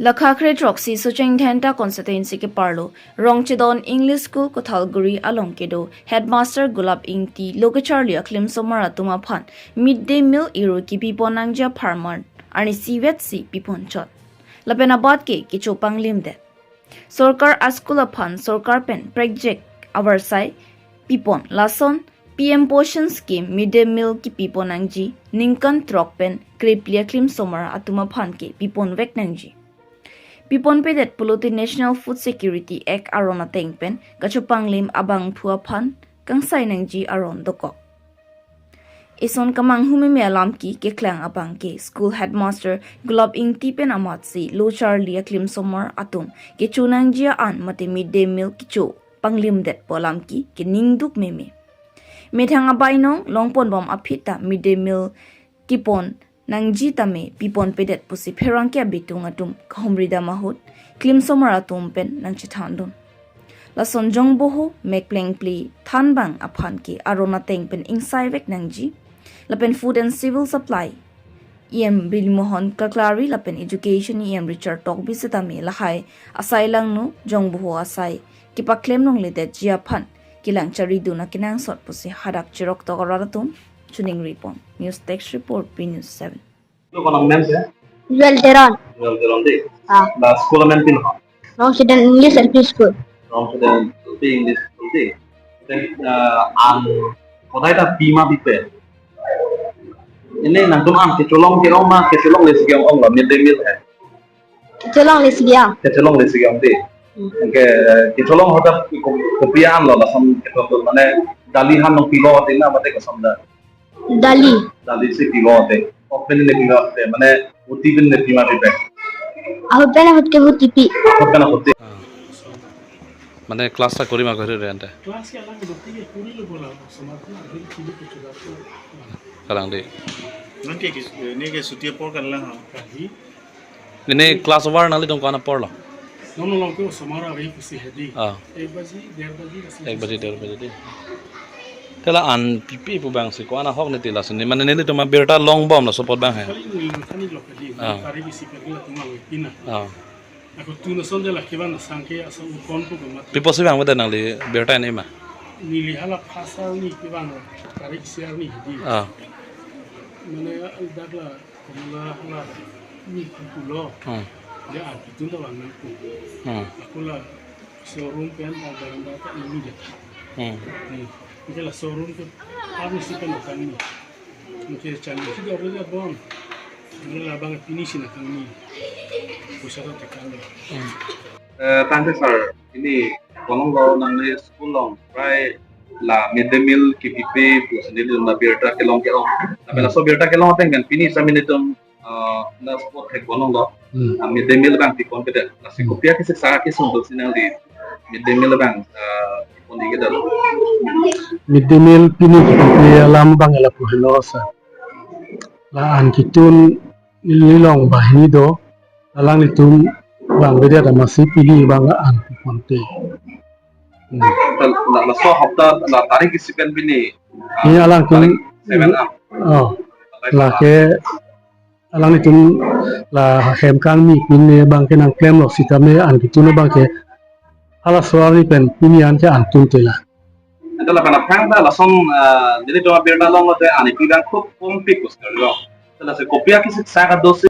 Lakhakre Troxy Sucheng Thenta constituency ke parlo Rongcheden English School Kothalguri Alongkedo Headmaster Gulap ingti Lokacharlia klimsomar atum aphan midday meal iru kipipe nangja farmer ani siwet si pipon chot lapenabad ke kichopang limde Sorkar askul aphan sorkar pen project avarsai pipon lason PM Portion Scheme Midday Meal kipipe nangji ningkan trok pen kriplia klimsomar atum aphan ke pipon vek nangji Pipon pedet puluti National Food Security Act arona tengpen kachupang lim abang phua phan kangsai nangji aron dokok. Ison kamang humime alamki keklang abang ke school headmaster Gulap ingti pen amatsi lo charlia klimsomar atum ke chunangjia an mate midday meal kicho panglim det polamki ke ningduk meme. Methang abainong longpon bom apita midday meal kipon nangji tame pipon pedet pusi pherang kya bitung atum khomrida mahut klimsomar atum pen nangchi thandon la sonjong boho mekleng pli thanbang aphan ke arona teng pen ingsai vek nangji la pen food and civil supply em bilmohon kaklari la pen education em richard tok bisitame la hai asai lang no jong boho asai kipaklem nong le de jia phan kilang charidu na kinang sot pusi hadak chirok to aratum Tuning Report. News Text Report, P News 7. Lo konang nem ya? Welteron. Welteron deh. Ah. La sekolah men pin ha. Rongcheden EnglishLP School. Rongcheden EnglishLP School deh. Dan an kodai ta pima pipe. Ini nang tum am kecolong ke oma kecolong le sigang om la midday meal hai. Kecolong le sigang. Kecolong le sigang deh. Ke kecolong hoda kopian lo la sam kecolong mane dali han nong pilo tina mate kasam da. Dali se pilo te. Open le pilo te mane uti bin le pima pipe. Ahinpen hotke hutipi. Open hote. মানে ক্লাসটা করি মা ঘরে রেন্টা ক্লাস কে আলাদা করতে গিয়ে পুরি লোক বলা সমাধান আগে কিলো কিছু দাও কালাং দে nanti ni ke setiap por kan lah কাহি ini kelas war nali dong kana porlo nono long ko samara ahi kusi hedi ah 1 baji 1.5 baji ek baje der baje de tela an pipi pu bang si ko ana hok ni tila sini mane neli to ma berta long bom la support bang hai kali ni khani lo kadi kari bisi pergi tuma lo pina ah aku tu na sonde la kiban sangke asa ukon ko mat pipo si bang wada nali berta ni ma nili hala phasa ni kiban kari siar ni hedi ah mane dagla kumula hala ni kulo ya itu na wan ku aku la showroom pen ada ta ini je ni la showroom ke abu si pen kan ni mungkin channel si do re bon ni la bang finish na kan ni pusat ta kan Tante sir, ini kolong lo nang le school long, right? La midday meal kipipe sendiri na berta kelong kelong. Tapi la so berta kelong tengan pini sa minitum na spot he kolong lo. Midday meal bang tikon kede. La si kopia kisi sa kisi untuk sinang di midday meal bang tikon di kede. midday meal pini kipipe alam bang ala puhelosa la an kitun nilong bahini do alang itum bang beda ada masih pilih bang an ponte La so hafta la tarik kisi pen pini. ini alang kun 7 up. oh la ke alang itum la hem kang mi pini bang ke nang klem lo sitame an kitun bang ke ala soari pen pini an ke an tun tela Ito la pana pangda la son dili to berta long lo te ani pibang খুব কম পিক করতে lo. La se kopia kisi sa ka 12